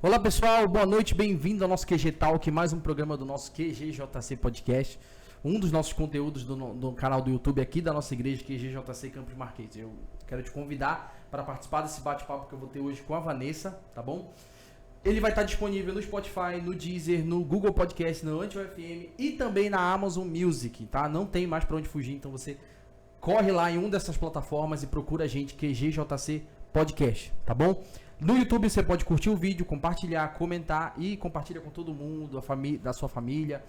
Olá pessoal, boa noite, bem-vindo ao nosso QG Talk, mais um programa do nosso QGJC Podcast, um dos nossos conteúdos do canal do YouTube aqui da nossa igreja, QGJC Campos Marquês. Eu quero te convidar para participar desse bate-papo que eu vou ter hoje com a Vanessa, tá bom? Ele vai estar disponível no Spotify, no Deezer, no Google Podcast, no Anchor FM e também na Amazon Music, tá? Não tem mais para onde fugir, então você corre lá em uma dessas plataformas e procura a gente, QGJC Podcast, tá bom? No YouTube você pode curtir o vídeo, compartilhar, comentar e compartilha com todo mundo, da sua família,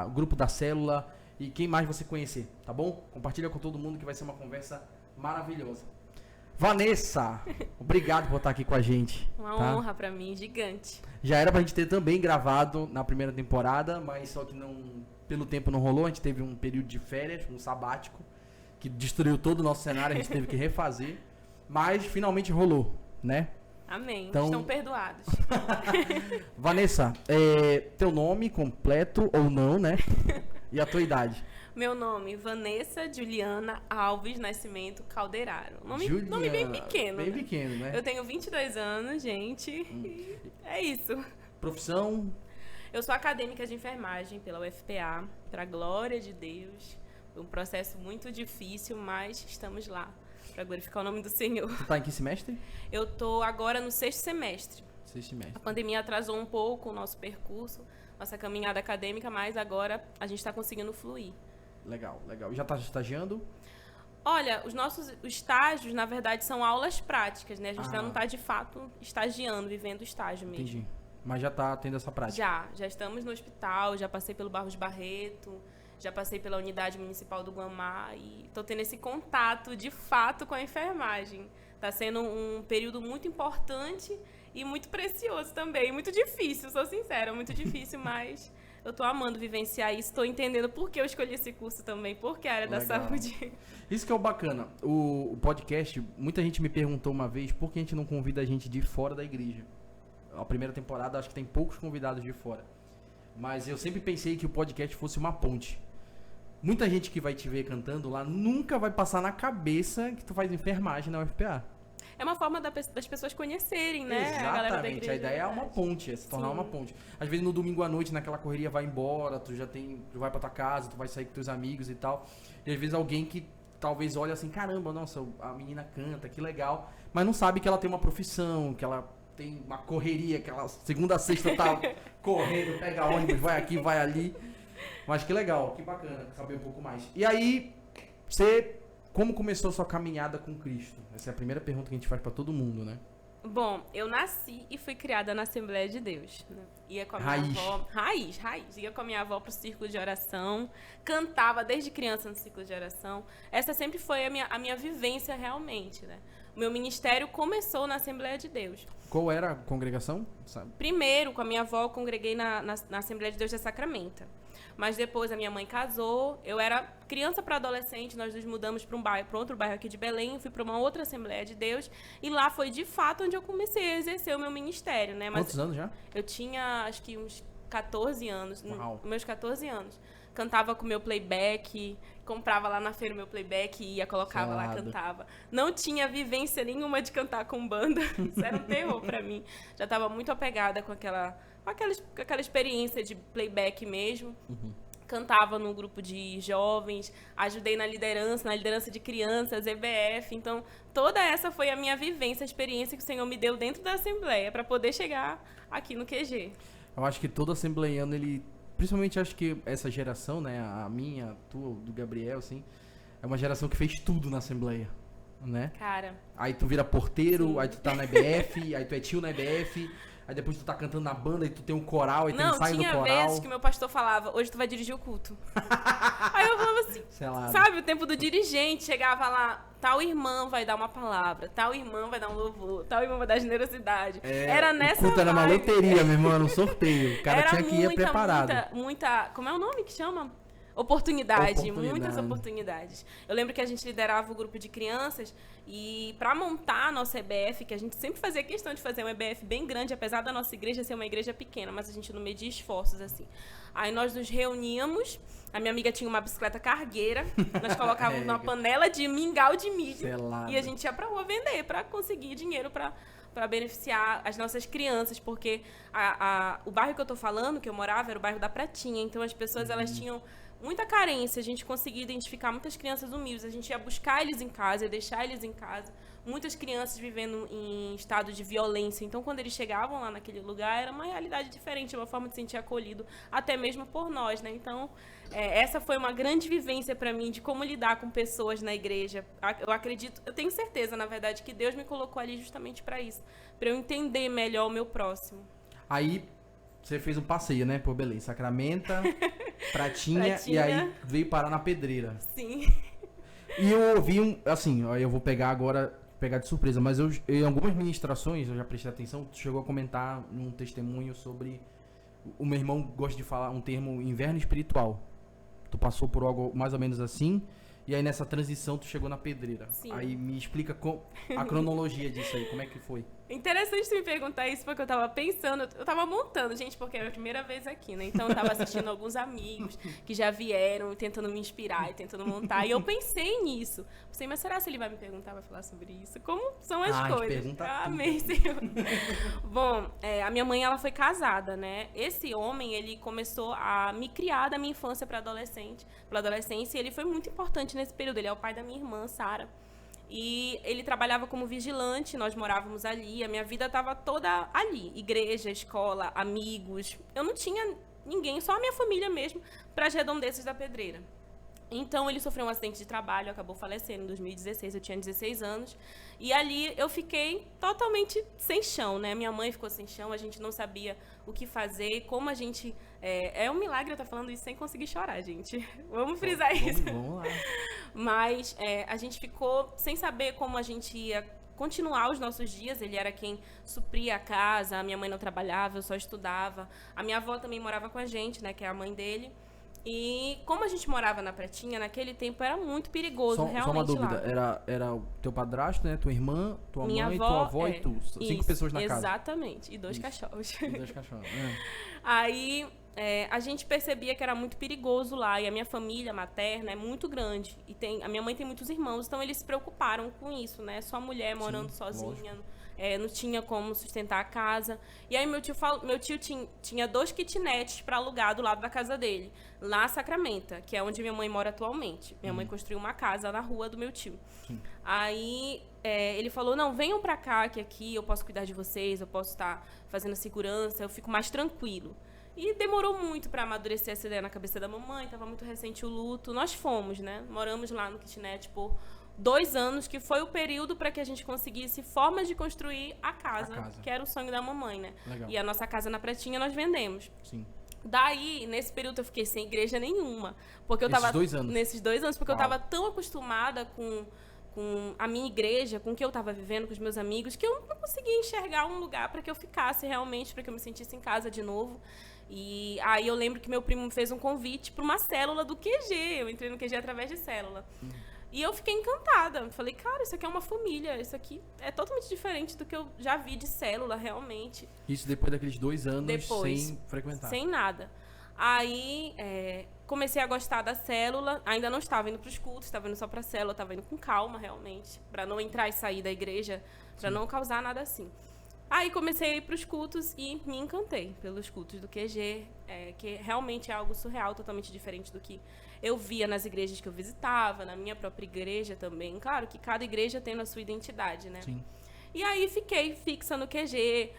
o grupo da célula e quem mais você conhecer, tá bom? Compartilha com todo mundo que vai ser uma conversa maravilhosa. Vanessa, obrigado por estar aqui com a gente. Uma honra pra mim, gigante. Já era pra gente ter também gravado na primeira temporada, mas só que pelo tempo não rolou, a gente teve um período de férias, um sabático, que destruiu todo o nosso cenário, a gente teve que refazer, mas finalmente rolou, né? Amém. Então, estão perdoados. Vanessa, teu nome completo ou não, né? E a tua idade? Meu nome, Vanessa Juliana Alves Nascimento Calderaro. Nome bem pequeno. Bem pequeno, né? Eu tenho 22 anos, gente. E é isso. Profissão? Eu sou acadêmica de enfermagem pela UFPA, para a glória de Deus. Foi um processo muito difícil, mas estamos lá. Para glorificar o nome do Senhor. Tu tá em que semestre? Eu tô agora no 6º semestre. 6º semestre. A pandemia atrasou um pouco o nosso percurso, nossa caminhada acadêmica, mas agora a gente está conseguindo fluir. Legal, legal. Já tá estagiando? Olha, os nossos estágios, na verdade, são aulas práticas, né? A gente ainda não está, de fato, estagiando, vivendo o estágio mesmo. Entendi. Mas já tá tendo essa prática? Já estamos no hospital, já passei pelo Barros Barreto, já passei pela unidade municipal do Guamá e estou tendo esse contato, de fato, com a enfermagem. Está sendo um período muito importante e muito precioso também. Muito difícil, sou sincera, muito difícil, mas eu estou amando vivenciar isso. Estou entendendo por que eu escolhi esse curso também, porque a área da saúde. Isso que é o bacana. O podcast, muita gente me perguntou uma vez por que a gente não convida a gente de fora da igreja. A primeira temporada, acho que tem poucos convidados de fora. Mas eu sempre pensei que o podcast fosse uma ponte. Muita gente que vai te ver cantando lá nunca vai passar na cabeça que tu faz enfermagem na UFPA. É uma forma das pessoas conhecerem, né? Exatamente. A galera da igreja. A ideia é uma ponte, é se tornar uma ponte. Às vezes no domingo à noite, naquela correria, vai embora, tu vai pra tua casa, tu vai sair com teus amigos e tal. E às vezes alguém que talvez olha assim, caramba, nossa, a menina canta, que legal. Mas não sabe que ela tem uma profissão, que ela tem uma correria, que ela segunda a sexta tá correndo, pega ônibus, vai aqui, vai ali. Mas que legal, que bacana saber um pouco mais. E aí, como começou a sua caminhada com Cristo? Essa é a primeira pergunta que a gente faz pra todo mundo, né? Bom, eu nasci e fui criada na Assembleia de Deus, né? Ia com a minha avó. Raiz. Ia com a minha avó pro círculo de oração. Cantava desde criança no círculo de oração. Essa sempre foi a minha vivência realmente, né? O meu ministério começou na Assembleia de Deus. Qual era a congregação? Sabe? Primeiro, com a minha avó, eu congreguei na Assembleia de Deus da Sacramento. Mas depois a minha mãe casou, eu era criança para adolescente, nós nos mudamos para outro bairro aqui de Belém, fui para uma outra Assembleia de Deus, e lá foi de fato onde eu comecei a exercer o meu ministério, né? Quantos anos já? Eu tinha, acho que uns 14 anos, meus 14 anos. Cantava com o meu playback, comprava lá na feira o meu playback, ia, colocava lá, cantava. Não tinha vivência nenhuma de cantar com banda, isso era um terror para mim. Já estava muito apegada com aquela experiência de playback mesmo. Cantava num grupo de jovens, ajudei na liderança de crianças, EBF. Então, toda essa foi a minha vivência, a experiência que o Senhor me deu dentro da Assembleia para poder chegar aqui no QG. Eu acho que todo assembleiano, principalmente acho que essa geração, né, a minha, a tua, do Gabriel, assim, é uma geração que fez tudo na Assembleia, né? Cara. Aí tu vira porteiro, aí tu tá na EBF, aí tu é tio na EBF, aí depois tu tá cantando na banda e tu tem um coral, aí tem um ensaio no coral. Não, tinha vezes que meu pastor falava, hoje tu vai dirigir o culto. Aí eu falava assim, sabe, o tempo do dirigente, chegava lá, tal irmã vai dar uma palavra, tal irmã vai dar um louvor, tal irmã vai dar generosidade. Era nessa o culto era uma loteria, meu irmão, era um sorteio. O cara tinha que ir preparado. Muita, como é o nome que chama? Muitas oportunidades. Eu lembro que a gente liderava o grupo de crianças e para montar a nossa EBF, que a gente sempre fazia questão de fazer uma EBF bem grande, apesar da nossa igreja ser uma igreja pequena, mas a gente não media esforços assim. Aí nós nos reuníamos, a minha amiga tinha uma bicicleta cargueira, nós colocávamos numa panela de mingau de milho e a gente ia pra rua vender, para conseguir dinheiro para para beneficiar as nossas crianças, porque o bairro que eu tô falando, que eu morava, era o bairro da Pratinha, então as pessoas, elas tinham muita carência, a gente conseguia identificar muitas crianças humildes, a gente ia buscar eles em casa, ia deixar eles em casa, muitas crianças vivendo em estado de violência, então quando eles chegavam lá naquele lugar, era uma realidade diferente, uma forma de se sentir acolhido, até mesmo por nós, né? Então, essa foi uma grande vivência para mim, de como lidar com pessoas na igreja. Eu acredito, eu tenho certeza, na verdade, que Deus me colocou ali justamente para isso, para eu entender melhor o meu próximo. Aí, você fez um passeio, né? Por Belém, Sacramento, Pratinha, e aí veio parar na Pedreira. Sim. E eu ouvi assim, ó, eu vou pegar de surpresa, mas em algumas ministrações, eu já prestei atenção, tu chegou a comentar num testemunho sobre, o meu irmão gosta de falar um termo inverno espiritual. Tu passou por algo mais ou menos assim, e aí nessa transição tu chegou na Pedreira. Sim. Aí me explica a cronologia disso aí, como é que foi? Interessante tu me perguntar isso, porque eu tava pensando, eu tava montando, gente, porque é a minha primeira vez aqui, né? Então eu tava assistindo alguns amigos que já vieram, tentando me inspirar e tentando montar. E eu pensei nisso. Pensei, mas será se ele vai me perguntar, vai falar sobre isso? Como são as coisas? Amém, Senhor. Bom, a minha mãe, ela foi casada, né? Esse homem, ele começou a me criar da minha infância pra adolescência, e ele foi muito importante nesse período. Ele é o pai da minha irmã, Sara. E ele trabalhava como vigilante, nós morávamos ali, a minha vida estava toda ali, igreja, escola, amigos. Eu não tinha ninguém, só a minha família mesmo, para as redondezas da Pedreira. Então ele sofreu um acidente de trabalho, acabou falecendo em 2016, eu tinha 16 anos. E ali eu fiquei totalmente sem chão, né? Minha mãe ficou sem chão, a gente não sabia o que fazer, como a gente... É um milagre eu estar falando isso sem conseguir chorar, gente. Vamos frisar isso. Vamos lá. Mas a gente ficou sem saber como a gente ia continuar os nossos dias. Ele era quem supria a casa, a minha mãe não trabalhava, eu só estudava. A minha avó também morava com a gente, né, que é a mãe dele. E como a gente morava na Pratinha, naquele tempo era muito perigoso, realmente. Só uma dúvida, era o teu padrasto, né, tua irmã, tua minha mãe, avó, tua avó e tu. 5 pessoas na casa. Exatamente, e 2 cachorros. E 2 cachorros, Aí... a gente percebia que era muito perigoso lá, e a minha família materna é muito grande, e a minha mãe tem muitos irmãos, então eles se preocuparam com isso, né? Só mulher morando sozinha, não tinha como sustentar a casa. E aí meu tio tinha 2 kitnets para alugar do lado da casa dele, lá em Sacramento, que é onde minha mãe mora atualmente. Minha mãe construiu uma casa na rua do meu tio. Sim. Aí ele falou, não, venham para cá, que aqui eu posso cuidar de vocês, eu posso estar fazendo segurança, eu fico mais tranquilo. E demorou muito para amadurecer essa ideia na cabeça da mamãe, estava muito recente o luto. Nós fomos, né? Moramos lá no kitnet por 2 anos, que foi o período para que a gente conseguisse formas de construir a casa, que era o sonho da mamãe, né? Legal. E a nossa casa na Pratinha nós vendemos. Sim. Daí, nesse período eu fiquei sem igreja nenhuma. Porque eu tava, nesses 2 anos, porque eu estava tão acostumada com a minha igreja, com o que eu estava vivendo com os meus amigos, que eu não conseguia enxergar um lugar para que eu ficasse realmente, para que eu me sentisse em casa de novo. E aí eu lembro que meu primo me fez um convite para uma célula do QG. Eu entrei no QG através de célula. E eu fiquei encantada. Falei, cara, isso aqui é uma família. Isso aqui é totalmente diferente do que eu já vi de célula, realmente. Isso depois daqueles 2 anos sem frequentar? Sem nada. Aí comecei a gostar da célula. Ainda não estava indo para os cultos, estava indo só para a célula. Estava indo com calma, realmente, para não entrar e sair da igreja, para não causar nada assim. Aí comecei a ir para os cultos e me encantei pelos cultos do QG, que realmente é algo surreal, totalmente diferente do que eu via nas igrejas que eu visitava, na minha própria igreja também. Claro que cada igreja tem a sua identidade, né? Sim. E aí fiquei fixa no QG.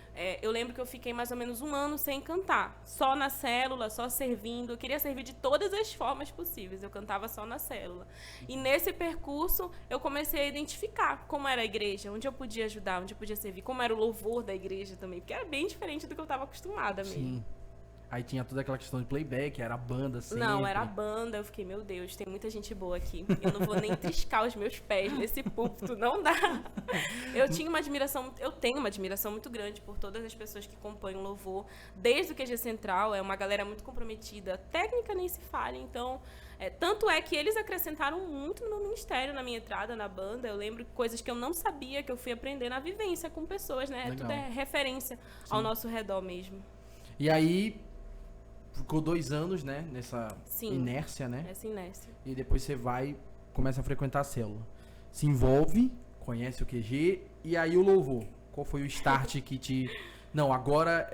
Eu lembro que eu fiquei mais ou menos 1 ano sem cantar. Só na célula, só servindo. Eu queria servir de todas as formas possíveis. Eu cantava só na célula. E nesse percurso, eu comecei a identificar como era a igreja, onde eu podia ajudar, onde eu podia servir, como era o louvor da igreja também. Porque era bem diferente do que eu estava acostumada mesmo. Sim. Aí tinha toda aquela questão de playback, era a banda sempre. Não, era a banda. Eu fiquei, meu Deus, tem muita gente boa aqui. Eu não vou nem triscar os meus pés nesse púlpito, não dá. Eu tenho uma admiração muito grande por todas as pessoas que compõem o louvor. Desde o QG Central, é uma galera muito comprometida. Técnica nem se fala, então... tanto é que eles acrescentaram muito no meu ministério, na minha entrada na banda. Eu lembro coisas que eu não sabia, que eu fui aprender na vivência com pessoas, né? Legal. Tudo é referência ao nosso redor mesmo. E aí... Ficou 2 anos, né? Nessa inércia, né? Essa inércia. E depois você começa a frequentar a célula. Se envolve, conhece o QG, e aí o louvor. Qual foi o start que te... Não, agora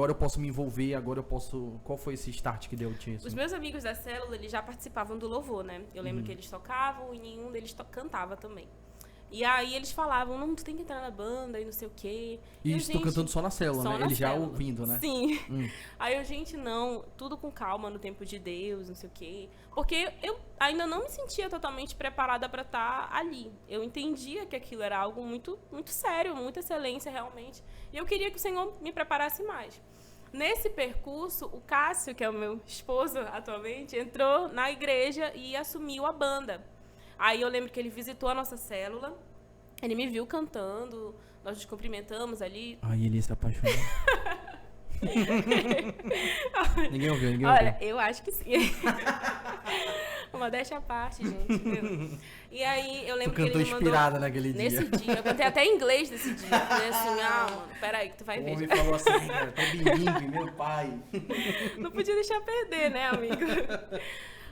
eu posso me envolver, agora eu posso... Qual foi esse start que deu disso? Os meus amigos da célula, eles já participavam do louvor, né? Eu lembro que eles tocavam e nenhum deles cantava também. E aí eles falavam, não, tu tem que entrar na banda e não sei o quê. E isso, tô cantando só na célula, né? Eles já ouvindo, né? Sim. Aí eu, gente, não, tudo com calma, no tempo de Deus, não sei o quê. Porque eu ainda não me sentia totalmente preparada para estar ali. Eu entendia que aquilo era algo muito, muito sério, muita excelência realmente. E eu queria que o Senhor me preparasse mais. Nesse percurso, o Cássio, que é o meu esposo atualmente, entrou na igreja e assumiu a banda. Aí eu lembro que ele visitou a nossa célula, ele me viu cantando, nós nos cumprimentamos ali. Ai, ele se apaixonou. Ninguém ouviu. Olha, eu acho que sim. Modéstia à parte, gente. E aí eu lembro que ele me mandou... inspirada naquele dia. Nesse dia, eu cantei até em inglês nesse dia. Falei assim, mano, peraí que tu vai ver. O homem falou assim, cara, tô bilingue, meu pai. Não podia deixar perder, né, amigo?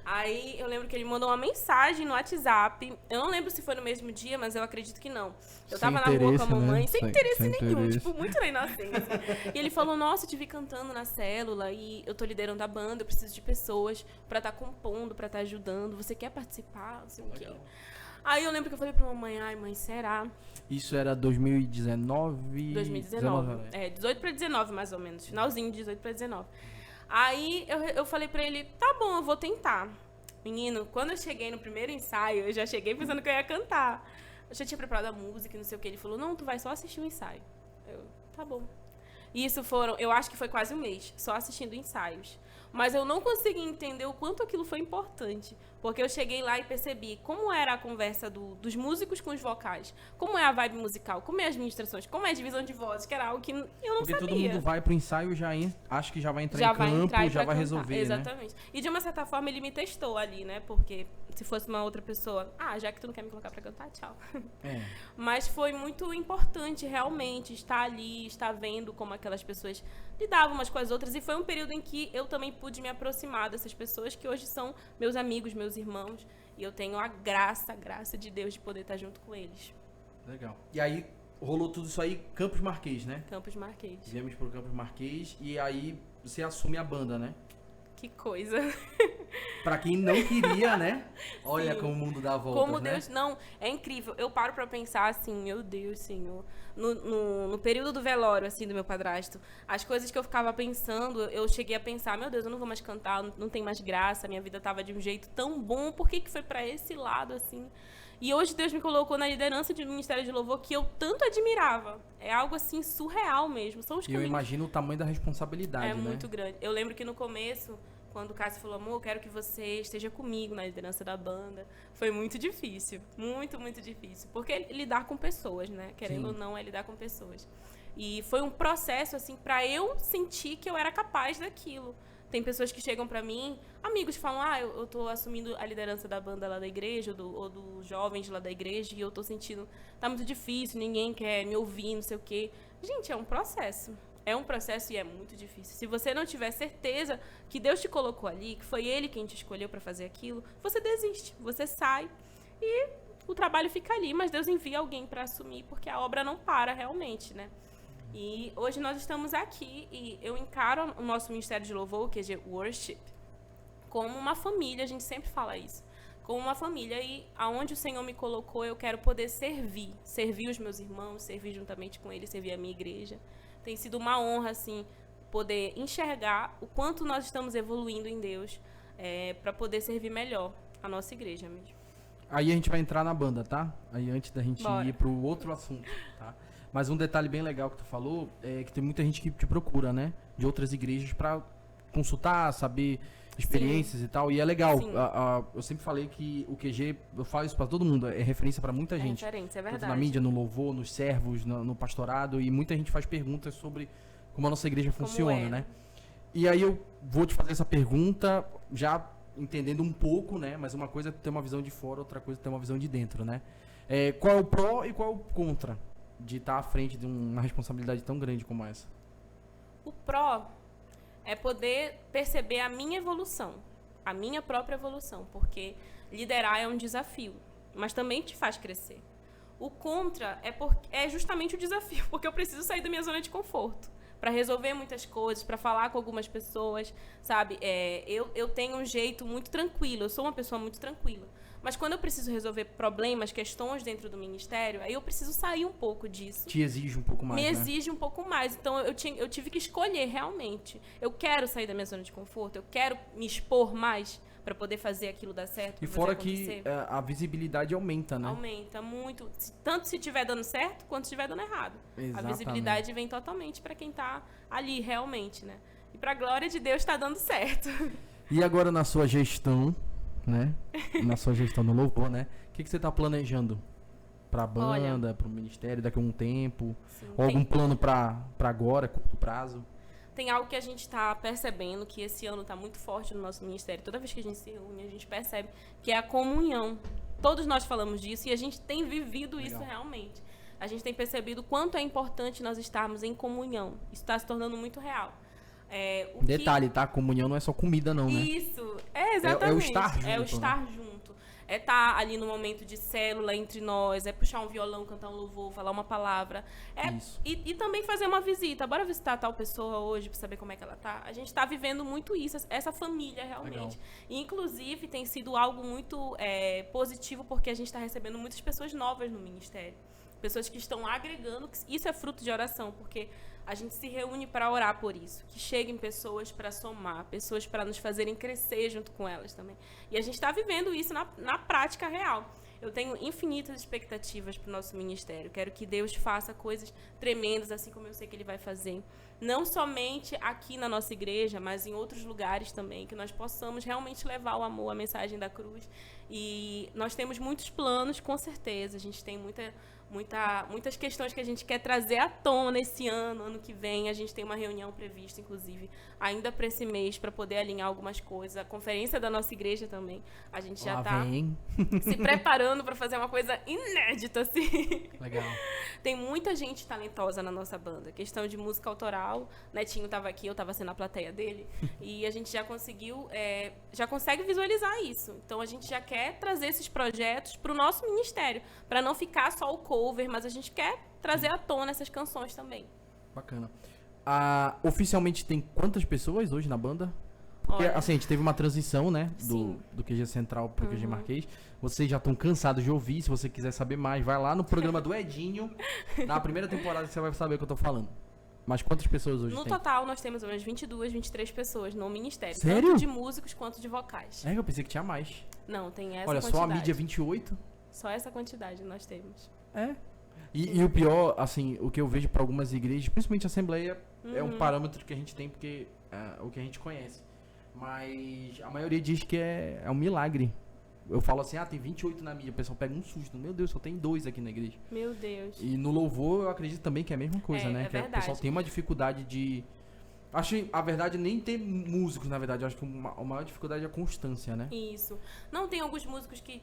Aí eu lembro que ele mandou uma mensagem no WhatsApp. Eu não lembro se foi no mesmo dia, mas eu acredito que não. Eu tava na rua com a mamãe, né? sem interesse nenhum, tipo, muito na inocência. E ele falou, nossa, eu te vi cantando na célula e eu tô liderando a banda, eu preciso de pessoas pra estar compondo, pra estar ajudando. Você quer participar? Não sei o quê. Aí eu lembro que eu falei pra mamãe, ai mãe, será? Isso era 2019? 2019. 18 pra 19 mais ou menos. Finalzinho de 18 pra 19. Aí eu falei pra ele, tá bom, eu vou tentar. Menino, quando eu cheguei no primeiro ensaio, eu já cheguei pensando que eu ia cantar. Eu já tinha preparado a música e não sei o que. Ele falou, não, tu vai só assistir o ensaio. Eu, tá bom. E isso eu acho que foi quase um mês, só assistindo ensaios. Mas eu não consegui entender o quanto aquilo foi importante. Porque eu cheguei lá e percebi como era a conversa dos músicos com os vocais. Como é a vibe musical, como é as ministrações, como é a divisão de vozes, que era algo que eu não sabia. Porque todo mundo vai pro ensaio e acho que já vai entrar em campo, já vai resolver, exatamente. Né? E de uma certa forma ele me testou ali, né? Porque se fosse uma outra pessoa, já que tu não quer me colocar pra cantar, tchau. Mas foi muito importante realmente estar ali, estar vendo como aquelas pessoas lidavam umas com as outras. E foi um período em que eu também pude me aproximar dessas pessoas que hoje são meus amigos, meus irmãos. E eu tenho a graça de Deus de poder estar junto com eles. Legal. E aí rolou tudo isso aí, Campos Marquês, né? Campos Marquês. Viemos pro Campos Marquês e aí você assume a banda, né? Que coisa. Pra quem não queria, né? Olha como o mundo dá voltas, como Deus, né? Não, é incrível. Eu paro pra pensar assim, meu Deus, Senhor. No período do velório, assim, do meu padrasto, as coisas que eu ficava pensando, eu cheguei a pensar, meu Deus, eu não vou mais cantar, não tem mais graça, minha vida tava de um jeito tão bom, por que foi pra esse lado, assim? E hoje Deus me colocou na liderança de um ministério de louvor que eu tanto admirava. É algo, assim, surreal mesmo. São os eu imagino o tamanho da responsabilidade, né? É muito grande. Eu lembro que no começo, quando o Cássio falou, amor, eu quero que você esteja comigo na liderança da banda, foi muito difícil. Muito, muito difícil. Porque lidar com pessoas, né? Querendo ou não, é lidar com pessoas. E foi um processo, assim, pra eu sentir que eu era capaz daquilo. Tem pessoas que chegam pra mim, amigos que falam, eu tô assumindo a liderança da banda lá da igreja, ou dos jovens lá da igreja, e eu tô sentindo, tá muito difícil, ninguém quer me ouvir, não sei o quê. Gente, é um processo. É um processo e é muito difícil. Se você não tiver certeza que Deus te colocou ali, que foi Ele quem te escolheu pra fazer aquilo, você desiste, você sai e o trabalho fica ali, mas Deus envia alguém pra assumir, porque a obra não para realmente, né? E hoje nós estamos aqui e eu encaro o nosso Ministério de Louvor, o QG Worship, como uma família, a gente sempre fala isso, como uma família, e aonde o Senhor me colocou eu quero poder servir os meus irmãos, servir juntamente com eles, servir a minha igreja. Tem sido uma honra, assim, poder enxergar o quanto nós estamos evoluindo em Deus para poder servir melhor a nossa igreja mesmo. Aí a gente vai entrar na banda, tá? Aí antes da gente ir pro outro assunto, tá? Mas um detalhe bem legal que tu falou é que tem muita gente que te procura, né? De outras igrejas pra consultar, saber experiências e tal. E é legal. Eu sempre falei que o QG, eu falo isso pra todo mundo, é referência pra muita gente. É referência, é verdade. Tanto na mídia, no louvor, nos servos, no pastorado. E muita gente faz perguntas sobre como a nossa igreja funciona, né? E aí eu vou te fazer essa pergunta já entendendo um pouco, né? Mas uma coisa é ter uma visão de fora, outra coisa é ter uma visão de dentro, né? Qual é o pró e qual é o contra de estar à frente de uma responsabilidade tão grande como essa? O pró é poder perceber a minha evolução, a minha própria evolução, porque liderar é um desafio, mas também te faz crescer. O contra é justamente o desafio, porque eu preciso sair da minha zona de conforto para resolver muitas coisas, para falar com algumas pessoas, sabe? Eu tenho um jeito muito tranquilo, eu sou uma pessoa muito tranquila. Mas quando eu preciso resolver problemas, questões dentro do ministério, aí eu preciso sair um pouco disso. Te exige um pouco mais, Me exige um pouco mais. Então, eu tive que escolher realmente. Eu quero sair da minha zona de conforto, eu quero me expor mais para poder fazer aquilo dar certo. E fora que a visibilidade aumenta, né? Aumenta muito. Tanto se estiver dando certo, quanto se estiver dando errado. Exatamente. A visibilidade vem totalmente para quem tá ali, realmente, né? E pra glória de Deus, tá dando certo. E agora na sua gestão, né? Na sua gestão no louvor, né? O que você tá planejando pra banda, pro ministério daqui a um tempo? Sim, ou algum plano pra agora, curto prazo? Tem algo que a gente está percebendo, que esse ano está muito forte no nosso ministério. Toda vez que a gente se reúne, a gente percebe que é a comunhão. Todos nós falamos disso e a gente tem vivido isso realmente. A gente tem percebido o quanto é importante nós estarmos em comunhão. Isso está se tornando muito real. Detalhe, tá? Comunhão não é só comida, não, né? Isso, exatamente. É o estar junto. É o estar junto. É estar ali no momento de célula entre nós, é puxar um violão, cantar um louvor, falar uma palavra. Isso. E também fazer uma visita. Bora visitar tal pessoa hoje pra saber como é que ela tá. A gente tá vivendo muito isso, essa família realmente. Legal. E, inclusive, tem sido algo muito positivo, porque a gente tá recebendo muitas pessoas novas no ministério. Pessoas que estão agregando. Isso é fruto de oração, porque a gente se reúne para orar por isso. Que cheguem pessoas para somar, pessoas para nos fazerem crescer junto com elas também. E a gente está vivendo isso na prática real. Eu tenho infinitas expectativas para o nosso ministério. Quero que Deus faça coisas tremendas, assim como eu sei que Ele vai fazer. Não somente aqui na nossa igreja, mas em outros lugares também. Que nós possamos realmente levar o amor, a mensagem da cruz. E nós temos muitos planos, com certeza. A gente tem muitas questões que a gente quer trazer à tona esse ano que vem. A gente tem uma reunião prevista, inclusive, ainda para esse mês, para poder alinhar algumas coisas. A conferência da nossa igreja também. A gente já está se preparando para fazer uma coisa inédita, assim. Legal. Tem muita gente talentosa na nossa banda. Questão de música autoral. Netinho estava aqui, eu estava sendo a plateia dele. E a gente já conseguiu, já consegue visualizar isso. Então, a gente já quer trazer esses projetos para o nosso ministério. Para não ficar só o cover, mas a gente quer trazer à tona essas canções também. Bacana. Oficialmente tem quantas pessoas hoje na banda? Porque, assim, a gente teve uma transição, né? Do QG Central pro QG Marquês. Vocês já estão cansados de ouvir. Se você quiser saber mais, vai lá no programa do Edinho. Na primeira temporada você vai saber o que eu tô falando. Mas quantas pessoas hoje tem? No total, nós temos umas 22, 23 pessoas no ministério. Sério? Tanto de músicos quanto de vocais. Eu pensei que tinha mais. Não, tem essa quantidade. Olha, quantidade. só a mídia 28. Só essa quantidade nós temos. E o pior, assim, o que eu vejo para algumas igrejas, principalmente a Assembleia, é um parâmetro que a gente tem, porque é o que a gente conhece. Mas a maioria diz que é um milagre. Eu falo assim, tem 28 na mídia, o pessoal pega um susto. Meu Deus, só tem 2 aqui na igreja. Meu Deus. E no louvor, eu acredito também que é a mesma coisa, né? Que o pessoal tem uma dificuldade de... Acho que, a verdade, nem ter músicos, na verdade. Eu acho que a maior dificuldade é a constância, né? Isso. Não, tem alguns músicos que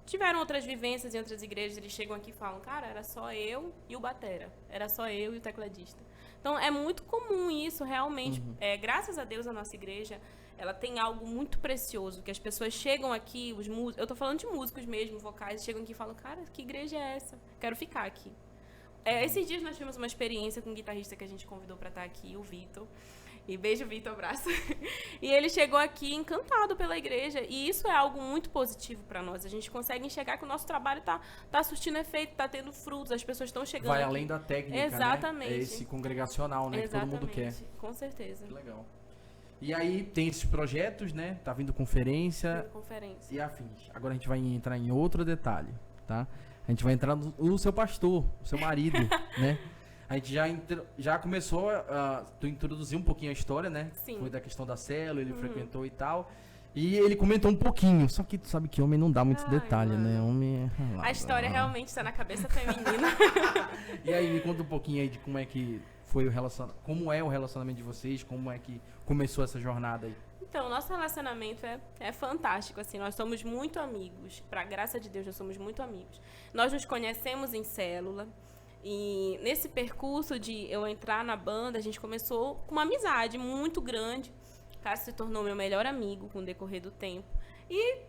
tiveram outras vivências em outras igrejas, eles chegam aqui e falam, cara, era só eu e o batera. Era só eu e o tecladista. Então, é muito comum isso, realmente. Graças a Deus, a nossa igreja, ela tem algo muito precioso, que as pessoas chegam aqui, os músicos, eu tô falando de músicos mesmo, vocais, chegam aqui e falam, cara, que igreja é essa? Quero ficar aqui. Esses dias nós tivemos uma experiência com um guitarrista que a gente convidou para estar aqui, o Vitor. E beijo, Vitor, abraço. E ele chegou aqui encantado pela igreja. E isso é algo muito positivo para nós. A gente consegue enxergar que o nosso trabalho tá surtindo efeito, tá tendo frutos, as pessoas estão chegando Vai aqui. além da técnica, exatamente, né? É esse congregacional, né? Exatamente. Que todo mundo quer. Com certeza. Que legal. E aí tem esses projetos, né? Tá vindo conferência. E afins. Agora a gente vai entrar em outro detalhe, tá? A gente vai entrar no seu pastor, o seu marido, né? A gente já começou tu introduziu um pouquinho a história, né? Sim. Foi da questão da célula, ele frequentou e tal. E ele comentou um pouquinho, só que tu sabe que homem não dá muito detalhe, né? Homem a história realmente está na cabeça feminina. E aí, me conta um pouquinho aí de como é que foi o relacionamento, como é o relacionamento de vocês, como é que começou essa jornada aí. Então, o nosso relacionamento é fantástico, assim, nós somos muito amigos, pra graça de Deus, nós somos muito amigos. Nós nos conhecemos em célula, e nesse percurso de eu entrar na banda, a gente começou com uma amizade muito grande. O cara se tornou meu melhor amigo com o decorrer do tempo. E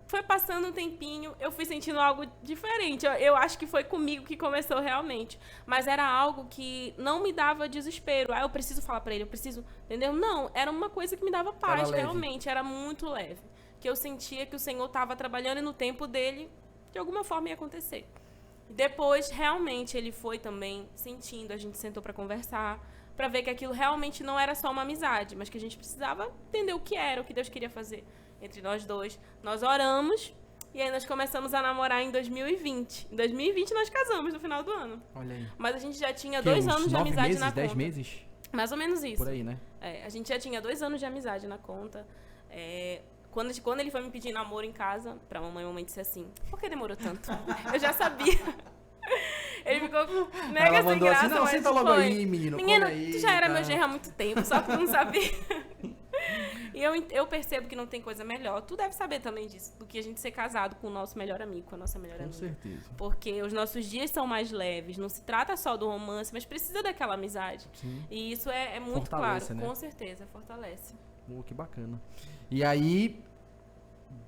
foi passando um tempinho, eu fui sentindo algo diferente. Eu acho que foi comigo que começou realmente. Mas era algo que não me dava desespero. Eu preciso falar pra ele, eu preciso... Entendeu? Não, era uma coisa que me dava paz, realmente. Era muito leve. Que eu sentia que o Senhor estava trabalhando e no tempo dele, de alguma forma, ia acontecer. E depois, realmente, ele foi também sentindo. A gente sentou pra conversar, pra ver que aquilo realmente não era só uma amizade, mas que a gente precisava entender o que era, o que Deus queria fazer entre nós dois. Nós oramos e aí nós começamos a namorar em 2020. Em 2020 nós casamos no final do ano. Olha aí. Mas a gente já tinha 2 anos de amizade na conta. 10 meses? Mais ou menos isso. Por aí, né? A gente já tinha 2 anos de amizade na conta. Quando ele foi me pedir namoro em casa, pra mamãe disse assim, por que demorou tanto? Eu já sabia. Ele ficou mega sem graça. Assim, não, senta logo aí, menino. Menino, tu já era meu genro há muito tempo, só que tu não sabia. E eu percebo que não tem coisa melhor. Tu deve saber também disso, do que a gente ser casado com o nosso melhor amigo, com a nossa melhor amiga. Com certeza. Porque os nossos dias são mais leves, não se trata só do romance, mas precisa daquela amizade. Sim. E isso é muito fortalece, claro, né? Com certeza, fortalece. Que bacana. E aí,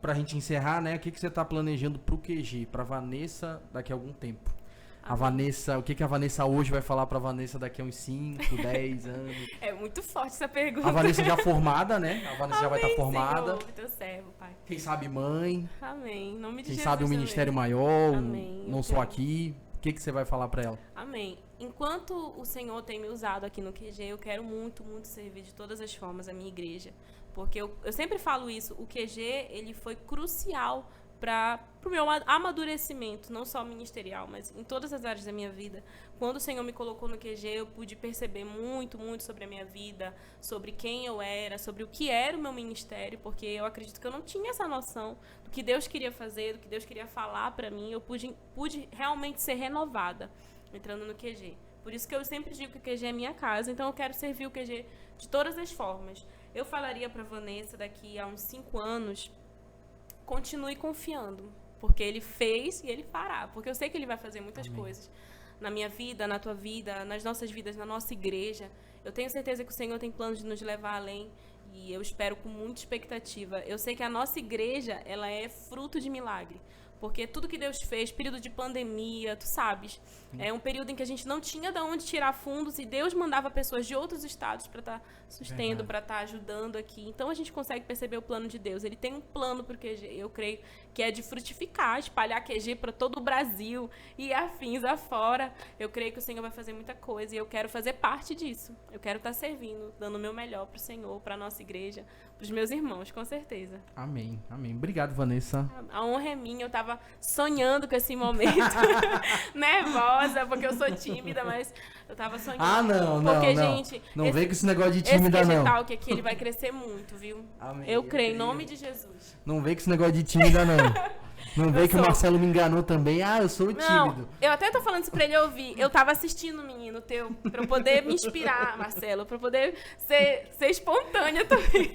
pra gente encerrar, né, o que você tá planejando pro QG, pra Vanessa daqui a algum tempo? A Vanessa, o que a Vanessa hoje vai falar pra Vanessa daqui a uns 5, 10 anos? É muito forte essa pergunta. A Vanessa já formada, né? A Vanessa já vai estar formada. Senhor, teu servo, Pai. Quem sabe mãe. Amém. Em nome de Quem Jesus sabe um ministério maior, Amém. não só aqui. O que você vai falar pra ela? Amém. Enquanto o Senhor tem me usado aqui no QG, eu quero muito, muito servir de todas as formas a minha igreja. Porque eu sempre falo isso, o QG, ele foi crucial para o meu amadurecimento, não só ministerial, mas em todas as áreas da minha vida. Quando o Senhor me colocou no QG, eu pude perceber muito, muito sobre a minha vida, sobre quem eu era, sobre o que era o meu ministério, porque eu acredito que eu não tinha essa noção do que Deus queria fazer, do que Deus queria falar para mim. Eu pude realmente ser renovada entrando no QG. Por isso que eu sempre digo que o QG é minha casa, então eu quero servir o QG de todas as formas. Eu falaria para Vanessa daqui a uns 5 anos, continue confiando, porque ele fez e ele fará, porque eu sei que ele vai fazer muitas coisas na minha vida, na tua vida, nas nossas vidas, na nossa igreja. Eu tenho certeza que o Senhor tem planos de nos levar além e eu espero com muita expectativa. Eu sei que a nossa igreja, ela é fruto de milagre. Porque tudo que Deus fez, período de pandemia, tu sabes, é um período em que a gente não tinha de onde tirar fundos e Deus mandava pessoas de outros estados para estar sustentando, para estar ajudando aqui. Então a gente consegue perceber o plano de Deus. Ele tem um plano para o QG, eu creio que é de frutificar, espalhar QG para todo o Brasil e afins afora. Eu creio que o Senhor vai fazer muita coisa e eu quero fazer parte disso. Eu quero estar servindo, dando o meu melhor para o Senhor, para a nossa igreja, para os meus irmãos, com certeza. Amém, amém. Obrigado, Vanessa. A honra é minha, eu tava sonhando com esse momento. Nervosa, porque eu sou tímida, mas eu tava sonhando. Ah, não, não, porque, não. Gente, não vem com esse negócio de tímida, não. Esse QG aqui, ele vai crescer muito, viu? Amém. Eu creio, em nome de Jesus. Não vem com esse negócio de tímida, não. Não vem que o Marcelo me enganou também. Ah, eu sou tímido. Não, eu até tô falando isso pra ele ouvir. Eu tava assistindo, menino teu, pra eu poder me inspirar, Marcelo, pra eu poder ser espontânea também.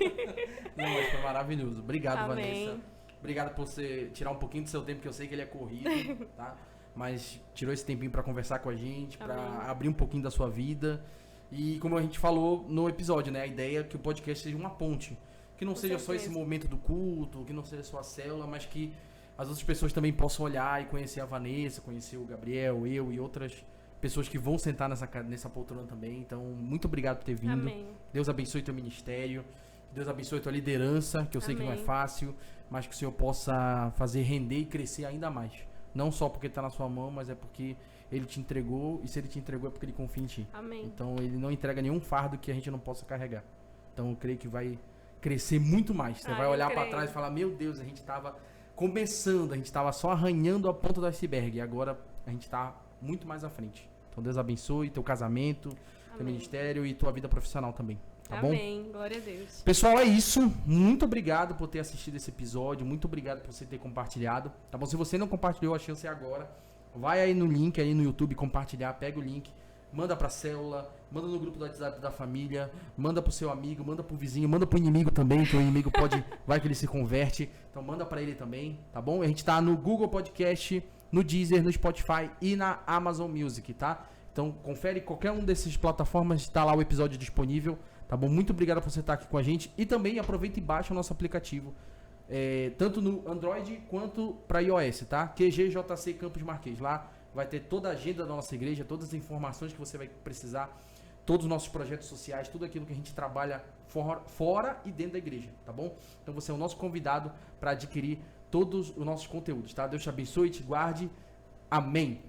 Não, mas foi maravilhoso. Obrigado, Amém. Vanessa. Obrigado por você tirar um pouquinho do seu tempo, que eu sei que ele é corrido, tá? Mas tirou esse tempinho pra conversar com a gente, pra abrir um pouquinho da sua vida. E como a gente falou no episódio, né? A ideia é que o podcast seja uma ponte. Que não seja só esse momento do culto, que não seja só a célula, mas que as outras pessoas também possam olhar e conhecer a Vanessa, conhecer o Gabriel, eu e outras pessoas que vão sentar nessa poltrona também. Então, muito obrigado por ter vindo. Amém. Deus abençoe teu ministério. Deus abençoe tua liderança, que eu sei que não é fácil, mas que o Senhor possa fazer render e crescer ainda mais. Não só porque está na sua mão, mas é porque Ele te entregou, e se Ele te entregou é porque Ele confia em ti. Amém. Então, Ele não entrega nenhum fardo que a gente não possa carregar. Então, eu creio que vai crescer muito mais. Você vai olhar para trás e falar, meu Deus, a gente estava começando, a gente estava só arranhando a ponta do iceberg, e agora a gente está muito mais à frente. Então, Deus abençoe teu casamento, teu ministério e tua vida profissional também. Tá bom? Amém, glória a Deus. Pessoal, é isso. Muito obrigado por ter assistido esse episódio. Muito obrigado por você ter compartilhado. Tá bom? Se você não compartilhou, a chance é agora. Vai aí no link, aí no YouTube, compartilhar. Pega o link, manda pra célula, manda no grupo do WhatsApp da família, manda pro seu amigo, manda pro vizinho, manda pro inimigo também, que o inimigo pode, vai que ele se converte. Então manda pra ele também, tá bom? A gente tá no Google Podcast, no Deezer, no Spotify e na Amazon Music, tá? Então confere qualquer um desses plataformas, tá lá o episódio disponível. Tá bom? Muito obrigado por você estar aqui com a gente. E também aproveita e baixa o nosso aplicativo. tanto no Android quanto para iOS, tá? QGJC Campos Marquês. Lá vai ter toda a agenda da nossa igreja, todas as informações que você vai precisar, todos os nossos projetos sociais, tudo aquilo que a gente trabalha fora e dentro da igreja, tá bom? Então você é o nosso convidado para adquirir todos os nossos conteúdos, tá? Deus te abençoe, te guarde. Amém.